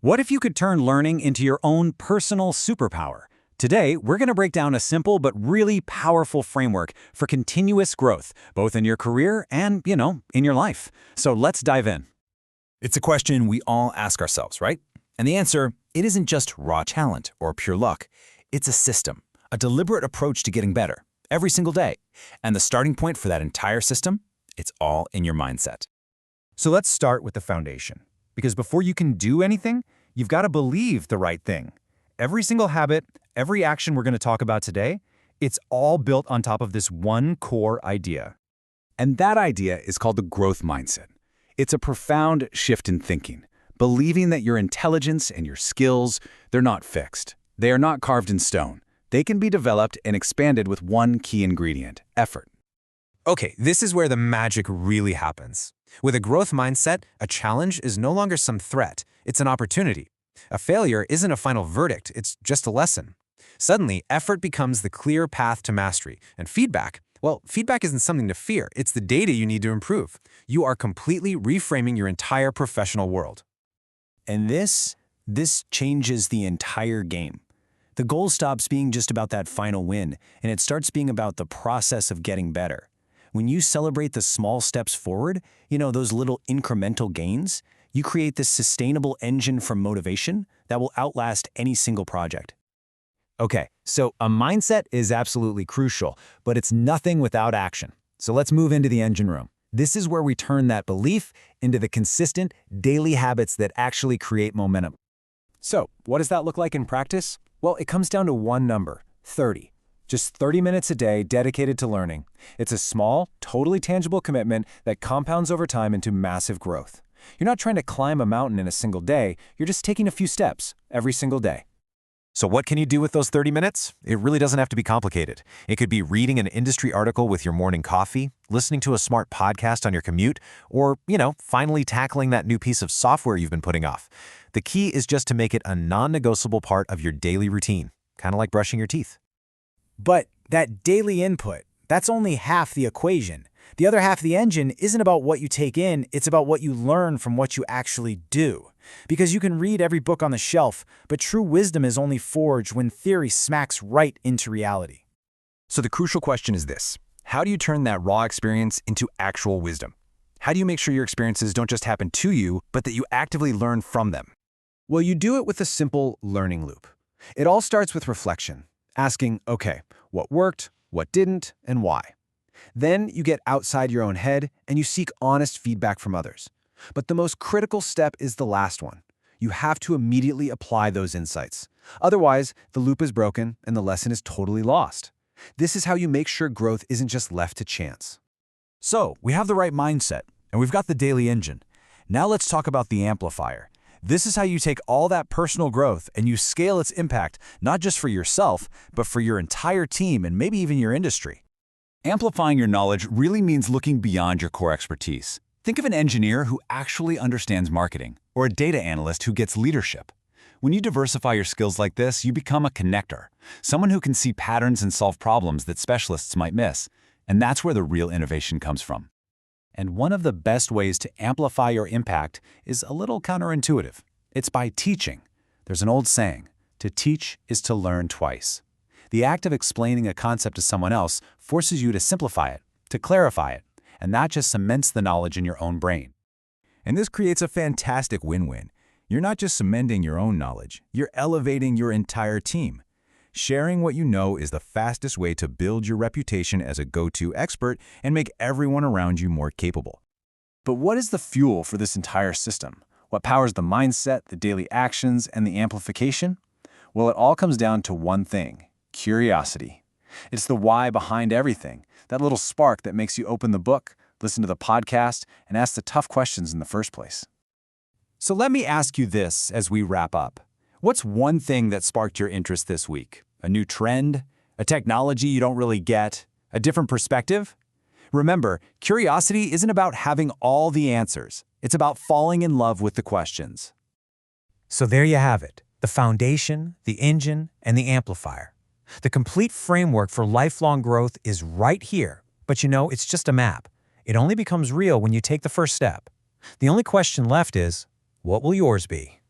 What if you could turn learning into your own personal superpower? Today, we're going to break down a simple but really powerful framework for continuous growth, both in your career and, in your life. So let's dive in. It's a question we all ask ourselves, right? And the answer, it isn't just raw talent or pure luck. It's a system, a deliberate approach to getting better every single day. And the starting point for that entire system, it's all in your mindset. So let's start with the foundation. Because before you can do anything, you've got to believe the right thing. Every single habit, every action we're going to talk about today, it's all built on top of this one core idea. And that idea is called the growth mindset. It's a profound shift in thinking, believing that your intelligence and your skills, they're not fixed. They are not carved in stone. They can be developed and expanded with one key ingredient: effort. Okay, this is where the magic really happens. With a growth mindset, a challenge is no longer some threat, it's an opportunity. A failure isn't a final verdict, it's just a lesson. Suddenly, effort becomes the clear path to mastery, and feedback, well, feedback isn't something to fear, it's the data you need to improve. You are completely reframing your entire professional world. And this changes the entire game. The goal stops being just about that final win, and it starts being about the process of getting better. When you celebrate the small steps forward, those little incremental gains, you create this sustainable engine for motivation that will outlast any single project. Okay, so a mindset is absolutely crucial, but it's nothing without action. So let's move into the engine room. This is where we turn that belief into the consistent, daily habits that actually create momentum. So, what does that look like in practice? Well, it comes down to one number: 30. Just 30 minutes a day dedicated to learning. It's a small, totally tangible commitment that compounds over time into massive growth. You're not trying to climb a mountain in a single day, you're just taking a few steps every single day. So what can you do with those 30 minutes? It really doesn't have to be complicated. It could be reading an industry article with your morning coffee, listening to a smart podcast on your commute, or, finally tackling that new piece of software you've been putting off. The key is just to make it a non-negotiable part of your daily routine, kind of like brushing your teeth. But that daily input, that's only half the equation. The other half of the engine isn't about what you take in, it's about what you learn from what you actually do. Because you can read every book on the shelf, but true wisdom is only forged when theory smacks right into reality. So the crucial question is this: how do you turn that raw experience into actual wisdom? How do you make sure your experiences don't just happen to you, but that you actively learn from them? Well, you do it with a simple learning loop. It all starts with reflection, asking, okay, what worked, what didn't, and why? Then you get outside your own head and you seek honest feedback from others. But the most critical step is the last one. You have to immediately apply those insights. Otherwise, the loop is broken and the lesson is totally lost. This is how you make sure growth isn't just left to chance. So, we have the right mindset, and we've got the daily engine. Now let's talk about the amplifier. This is how you take all that personal growth and you scale its impact, not just for yourself, but for your entire team and maybe even your industry. Amplifying your knowledge really means looking beyond your core expertise. Think of an engineer who actually understands marketing, or a data analyst who gets leadership. When you diversify your skills like this, you become a connector, someone who can see patterns and solve problems that specialists might miss. And that's where the real innovation comes from. And one of the best ways to amplify your impact is a little counterintuitive. It's by teaching. There's an old saying, to teach is to learn twice. The act of explaining a concept to someone else forces you to simplify it, to clarify it, and that just cements the knowledge in your own brain. And this creates a fantastic win-win. You're not just cementing your own knowledge, you're elevating your entire team. Sharing what you know is the fastest way to build your reputation as a go-to expert and make everyone around you more capable. But what is the fuel for this entire system? What powers the mindset, the daily actions, and the amplification? Well, it all comes down to one thing: curiosity. It's the why behind everything, that little spark that makes you open the book, listen to the podcast, and ask the tough questions in the first place. So let me ask you this as we wrap up. What's one thing that sparked your interest this week? A new trend? A technology you don't really get? A different perspective? Remember, curiosity isn't about having all the answers. It's about falling in love with the questions. So there you have it, the foundation, the engine, and the amplifier. The complete framework for lifelong growth is right here, but it's just a map. It only becomes real when you take the first step. The only question left is, what will yours be?